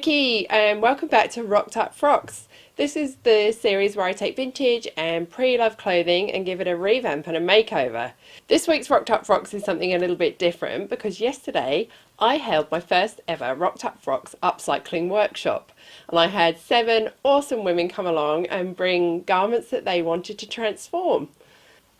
Vicky, and welcome back to Rocked Up Frocks. This is the series where I take vintage and pre-loved clothing and give it a revamp and a makeover. This week's Rocked Up Frocks is something a little bit different because yesterday I held my first ever Rocked Up Frocks upcycling workshop, and I had 7 awesome women come along and bring garments that they wanted to transform.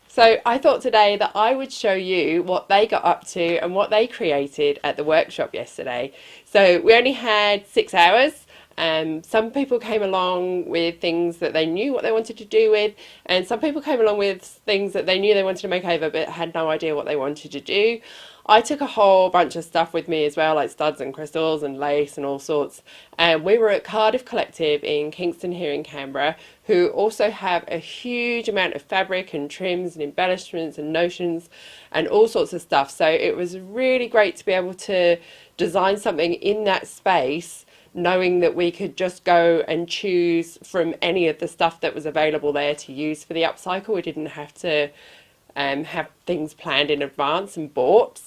So I thought today that I would show you what they got up to and what they created at the workshop yesterday. So we only had 6 hours. Some people came along with things that they knew what they wanted to do with, and some people came along with things that they knew they wanted to make over but had no idea what they wanted to do. I took a whole bunch of stuff with me as well, like studs and crystals and lace and all sorts. And we were at Cardiff Collective in Kingston here in Canberra, who also have a huge amount of fabric and trims and embellishments and notions and all sorts of stuff. So it was really great to be able to design something in that space, knowing that we could just go and choose from any of the stuff that was available there to use for the upcycle. We didn't have to have things planned in advance and bought.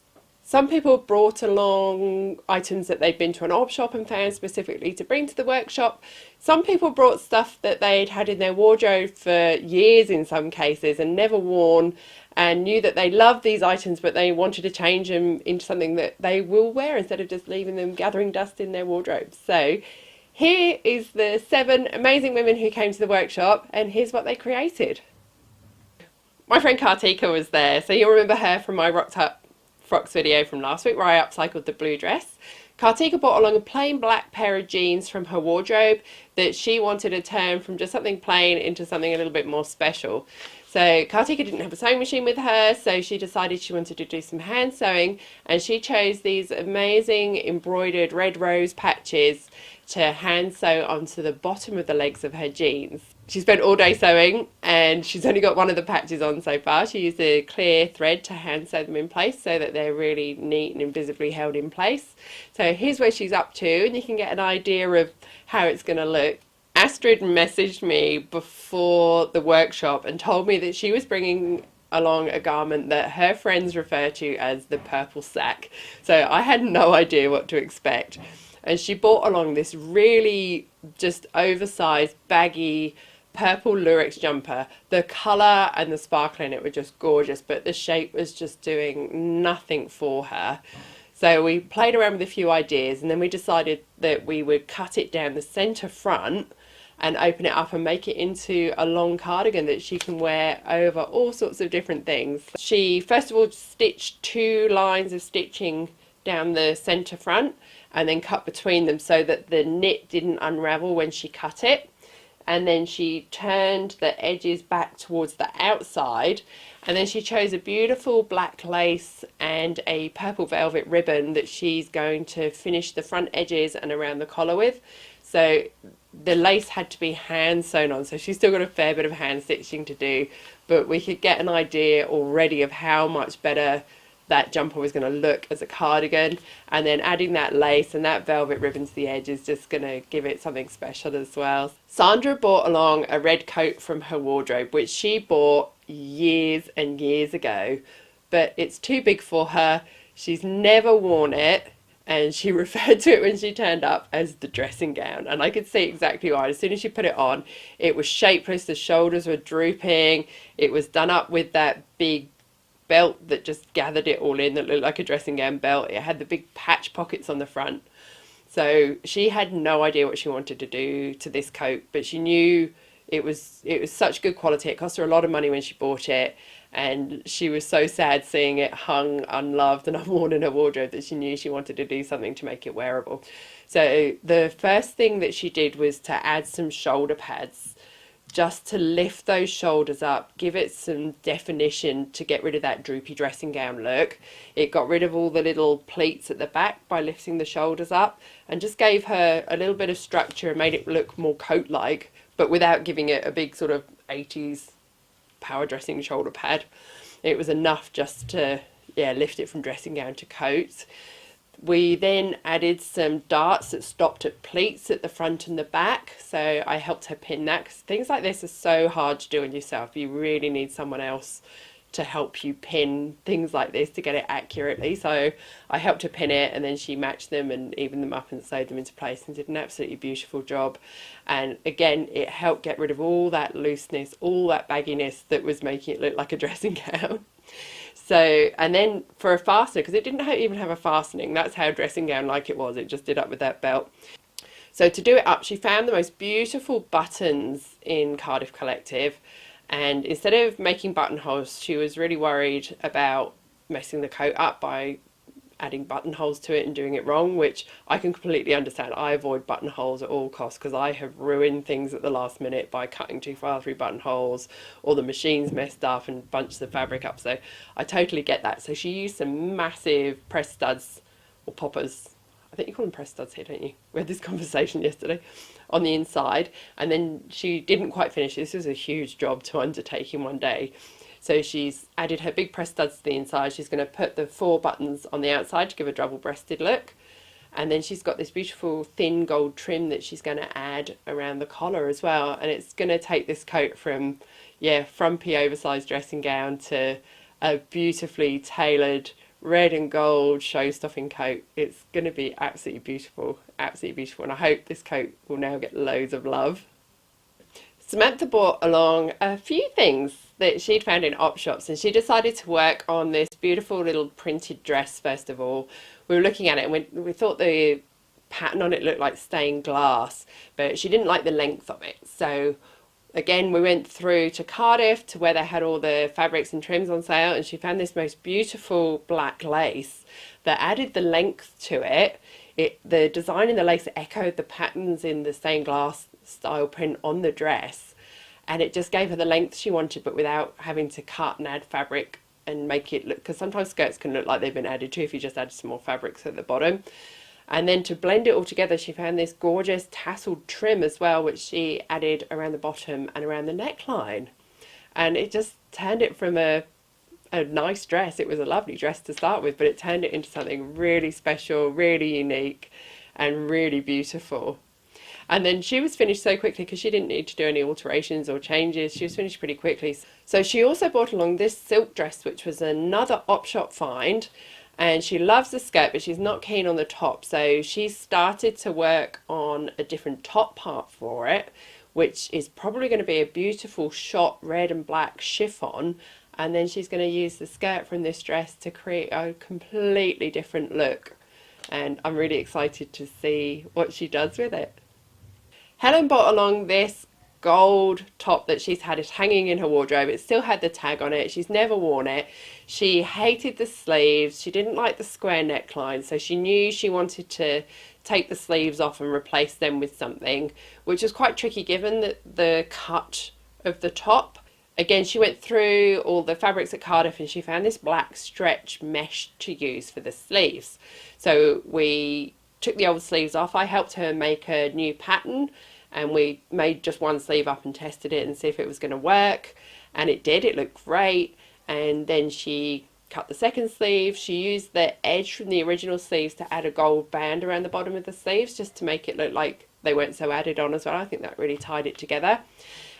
Some people brought along items that they'd been to an op shop and found specifically to bring to the workshop. Some people brought stuff that they'd had in their wardrobe for years in some cases and never worn, and knew that they loved these items but they wanted to change them into something that they will wear instead of just leaving them gathering dust in their wardrobes. So here is the 7 amazing women who came to the workshop, and here's what they created. My friend Kartika was there, so you'll remember her from my Rocked Up Frocks video from last week where I upcycled the blue dress. Kartika brought along a plain black pair of jeans from her wardrobe that she wanted to turn from just something plain into something a little bit more special. So Kartika didn't have a sewing machine with her, so she decided she wanted to do some hand sewing, and she chose these amazing embroidered red rose patches to hand sew onto the bottom of the legs of her jeans. She spent all day sewing and she's only got one of the patches on so far. She used a clear thread to hand sew them in place so that they're really neat and invisibly held in place. So here's where she's up to, and you can get an idea of how it's going to look. Astrid messaged me before the workshop and told me that she was bringing along a garment that her friends refer to as the purple sack. So I had no idea what to expect. And she brought along this really just oversized, baggy, purple lurex jumper. The colour and the sparkle in it were just gorgeous, but the shape was just doing nothing for her. So we played around with a few ideas, and then we decided that we would cut it down the centre front and open it up and make it into a long cardigan that she can wear over all sorts of different things. She first of all stitched 2 lines of stitching down the centre front and then cut between them so that the knit didn't unravel when she cut it. And then she turned the edges back towards the outside, and then she chose a beautiful black lace and a purple velvet ribbon that she's going to finish the front edges and around the collar with. So the lace had to be hand sewn on, so she's still got a fair bit of hand stitching to do, but we could get an idea already of how much better that jumper was going to look as a cardigan, and then adding that lace and that velvet ribbon to the edge is just going to give it something special as well. Sandra brought along a red coat from her wardrobe, which she bought years and years ago, but it's too big for her. She's never worn it, and she referred to it when she turned up as the dressing gown, and I could see exactly why. As soon as she put it on, it was shapeless, the shoulders were drooping, it was done up with that big belt that just gathered it all in, that looked like a dressing gown belt. It had the big patch pockets on the front. So she had no idea what she wanted to do to this coat, but she knew it was such good quality. It cost her a lot of money when she bought it, and she was so sad seeing it hung unloved and unworn in her wardrobe that she knew she wanted to do something to make it wearable. So the first thing that she did was to add some shoulder pads, just to lift those shoulders up, give it some definition to get rid of that droopy dressing gown look. It got rid of all the little pleats at the back by lifting the shoulders up, and just gave her a little bit of structure and made it look more coat-like, but without giving it a big sort of 80s power dressing shoulder pad. It was enough just to lift it from dressing gown to coat. We then added some darts that stopped at pleats at the front and the back, so I helped her pin that, because things like this are so hard to do on yourself. You really need someone else to help you pin things like this to get it accurately. So I helped her pin it, and then she matched them and evened them up and sewed them into place and did an absolutely beautiful job. And again, it helped get rid of all that looseness, all that bagginess that was making it look like a dressing gown. So, and then for a fastener, because it didn't even have a fastening, that's how dressing gown like it was, it just did up with that belt. So to do it up, she found the most beautiful buttons in Cardiff Collective, and instead of making buttonholes, she was really worried about messing the coat up by adding buttonholes to it and doing it wrong, which I can completely understand. I avoid buttonholes at all costs because I have ruined things at the last minute by cutting too far through buttonholes, or the machine's messed up and bunched the fabric up. So I totally get that. So she used some massive press studs or poppers. I think you call them press studs here, don't you? We had this conversation yesterday, on the inside, and then she didn't quite finish. This was a huge job to undertake in one day. So she's added her big press studs to the inside. She's going to put the 4 buttons on the outside to give a double-breasted look. And then she's got this beautiful thin gold trim that she's going to add around the collar as well. And it's going to take this coat from, yeah, frumpy oversized dressing gown to a beautifully tailored red and gold show-stopping coat. It's going to be absolutely beautiful, absolutely beautiful. And I hope this coat will now get loads of love. Samantha brought along a few things that she'd found in op shops, and she decided to work on this beautiful little printed dress first of all. We were looking at it and we thought the pattern on it looked like stained glass, but she didn't like the length of it. So again, we went through to Cardiff to where they had all the fabrics and trims on sale, and she found this most beautiful black lace that added the length to it. The design in the lace echoed the patterns in the stained glass style print on the dress, and it just gave her the length she wanted, but without having to cut and add fabric and make it look, because sometimes skirts can look like they've been added to if you just add some more fabrics at the bottom. And then to blend it all together, she found this gorgeous tasseled trim as well, which she added around the bottom and around the neckline, and it just turned it from a nice dress. It was a lovely dress to start with, but it turned it into something really special, really unique, and really beautiful. And then she was finished so quickly because she didn't need to do any alterations or changes. She was finished pretty quickly. So she also brought along this silk dress, which was another op shop find, and she loves the skirt, but she's not keen on the top. So she started to work on a different top part for it, which is probably going to be a beautiful shot red and black chiffon. And then she's going to use the skirt from this dress to create a completely different look. And I'm really excited to see what she does with it. Helen brought along this gold top that she's had hanging in her wardrobe. It still had the tag on it. She's never worn it. She hated the sleeves. She didn't like the square neckline, so she knew she wanted to take the sleeves off and replace them with something, which was quite tricky given the cut of the top. Again, she went through all the fabrics at Cardiff and she found this black stretch mesh to use for the sleeves. So we took the old sleeves off. I helped her make a new pattern, and we made just one sleeve up and tested it and see if it was going to work, and it did. It looked great. And then she cut the second sleeve. She used the edge from the original sleeves to add a gold band around the bottom of the sleeves just to make it look like they weren't so added on as well. I think that really tied it together.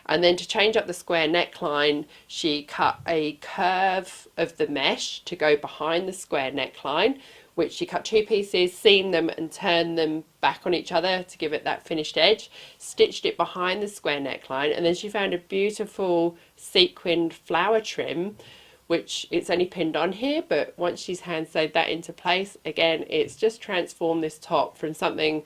And then to change up the square neckline, she cut a curve of the mesh to go behind the square neckline, which she cut 2 pieces, seamed them and turned them back on each other to give it that finished edge, stitched it behind the square neckline, and then she found a beautiful sequined flower trim, which it's only pinned on here, but once she's hand sewed that into place, again, it's just transformed this top from something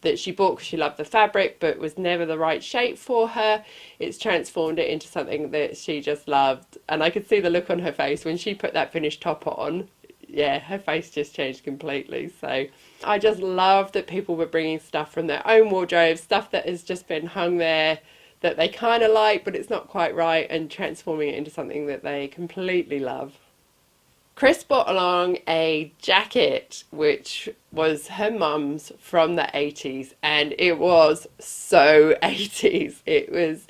that she bought because she loved the fabric but was never the right shape for her. It's transformed it into something that she just loved, and I could see the look on her face when she put that finished top on. Yeah, her face just changed completely. So I just love that people were bringing stuff from their own wardrobe, stuff that has just been hung there that they kind of like but it's not quite right, and transforming it into something that they completely love. Chris brought along a jacket which was her mum's from the 80s, and it was so 80s. It was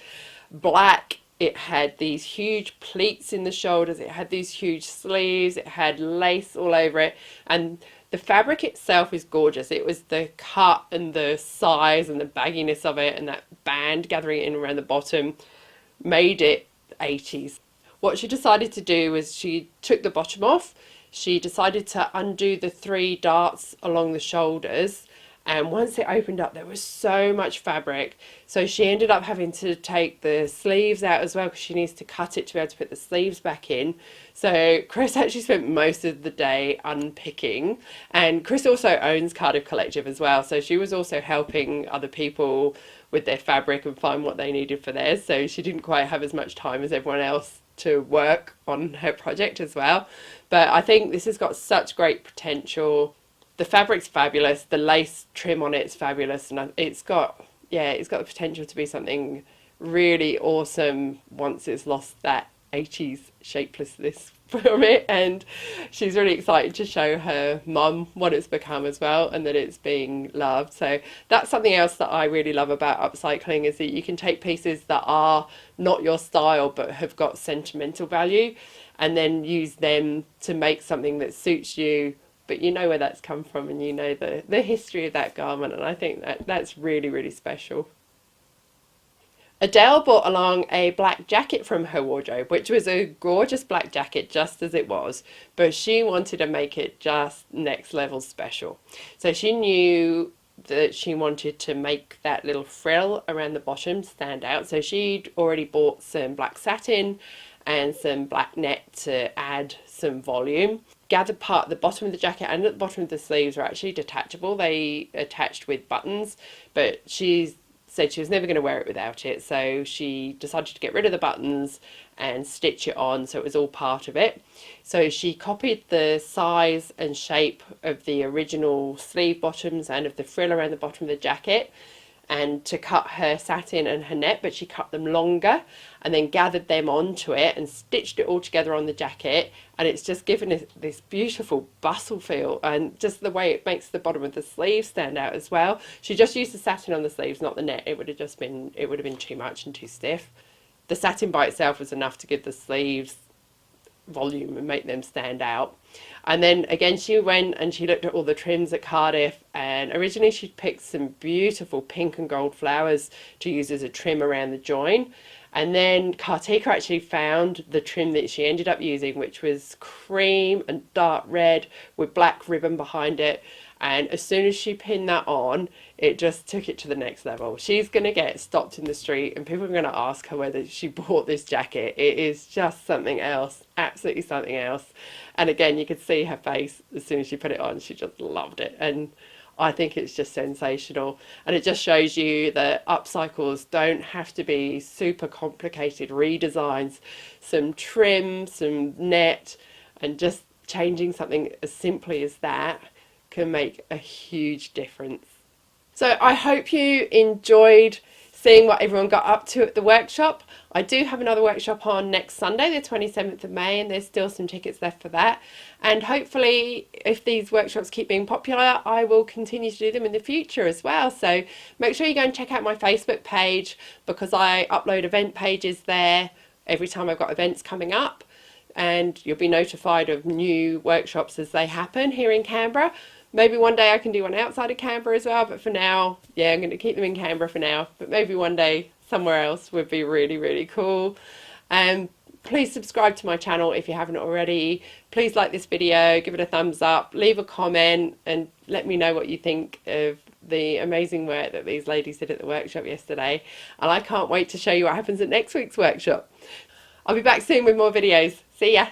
black. It had these huge pleats in the shoulders. It had these huge sleeves. It had lace all over it. And the fabric itself is gorgeous. It was the cut and the size and the bagginess of it and that band gathering in around the bottom made it 80s. What she decided to do was she took the bottom off. She decided to undo the 3 darts along the shoulders, and once it opened up there was so much fabric, so she ended up having to take the sleeves out as well because she needs to cut it to be able to put the sleeves back in. So Chris actually spent most of the day unpicking, and Chris also owns Cardiff Collective as well, so she was also helping other people with their fabric and find what they needed for theirs, so she didn't quite have as much time as everyone else to work on her project as well. But I think this has got such great potential. The fabric's fabulous, the lace trim on it's fabulous, and it's got the potential to be something really awesome once it's lost that 80s shapelessness from it. And she's really excited to show her mum what it's become as well, and that it's being loved. So that's something else that I really love about upcycling, is that you can take pieces that are not your style but have got sentimental value, and then use them to make something that suits you, but you know where that's come from, and you know the history of that garment, and I think that's really, really special. Adele brought along a black jacket from her wardrobe, which was a gorgeous black jacket just as it was, but she wanted to make it just next level special. So she knew that she wanted to make that little frill around the bottom stand out. So she'd already bought some black satin and some black net to add some volume. Gathered part at the bottom of the jacket and at the bottom of the sleeves are actually detachable. They attached with buttons, but she said she was never going to wear it without it, so she decided to get rid of the buttons and stitch it on so it was all part of it. So she copied the size and shape of the original sleeve bottoms and of the frill around the bottom of the jacket, and to cut her satin and her net, but she cut them longer and then gathered them onto it and stitched it all together on the jacket, and it's just given it this beautiful bustle feel, and just the way it makes the bottom of the sleeve stand out as well. She just used the satin on the sleeves, not the net. It would have been too much and too stiff. The satin by itself was enough to give the sleeves volume and make them stand out. And then again she went and she looked at all the trims at Cardiff, and originally she'd picked some beautiful pink and gold flowers to use as a trim around the join, and then Kartika actually found the trim that she ended up using, which was cream and dark red with black ribbon behind it. And as soon as she pinned that on, it just took it to the next level. She's going to get stopped in the street and people are going to ask her whether she bought this jacket. It is just something else, absolutely something else. And again, you could see her face as soon as she put it on. She just loved it. And I think it's just sensational. And it just shows you that upcycles don't have to be super complicated redesigns. Some trim, some net, and just changing something as simply as that can make a huge difference. So I hope you enjoyed seeing what everyone got up to at the workshop. I do have another workshop on next Sunday, the 27th of May, and there's still some tickets left for that. And hopefully, if these workshops keep being popular, I will continue to do them in the future as well. So make sure you go and check out my Facebook page, because I upload event pages there every time I've got events coming up, and you'll be notified of new workshops as they happen here in Canberra. Maybe one day I can do one outside of Canberra as well, but for now, yeah, I'm going to keep them in Canberra for now. But maybe one day somewhere else would be really, really cool. Please subscribe to my channel if you haven't already. Please like this video, give it a thumbs up, leave a comment, and let me know what you think of the amazing work that these ladies did at the workshop yesterday. And I can't wait to show you what happens at next week's workshop. I'll be back soon with more videos. See ya!